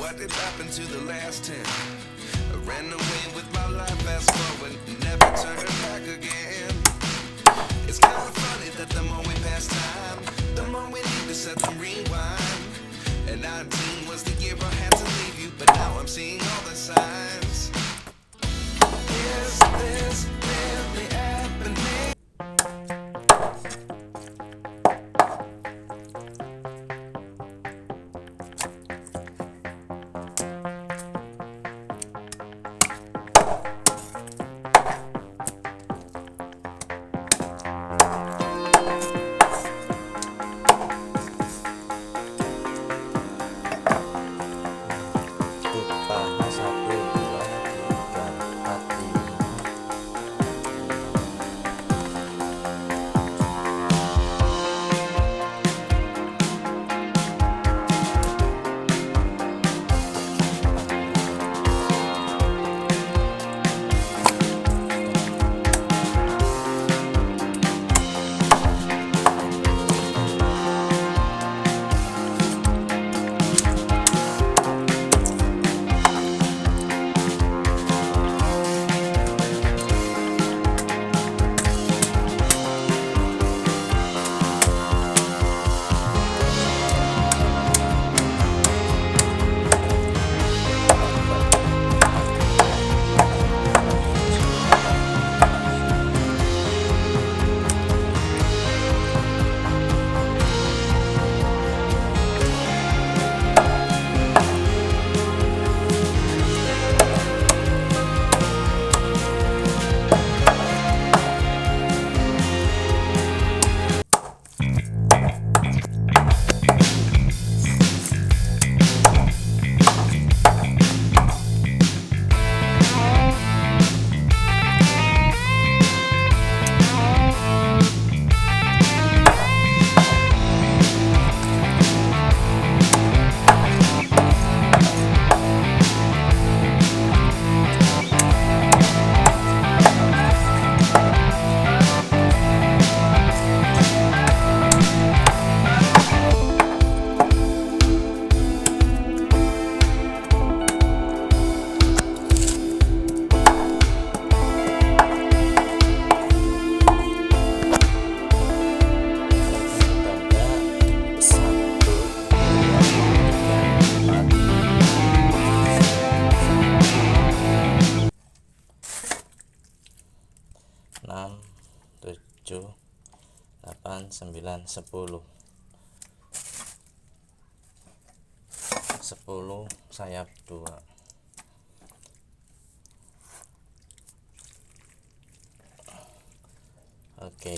what did happen to the last 10? I ran away with my life, fast forward, never turned back again. It's kind of funny that the more we pass time, the more we need to set them rewind. And 19 was the year I had to leave you, but now I'm seeing all the signs. Is this really happening? Tutupnya 1, 2, 3, 4, 5. Enam, 7, 8, 9, 10 sayap 2. Oke.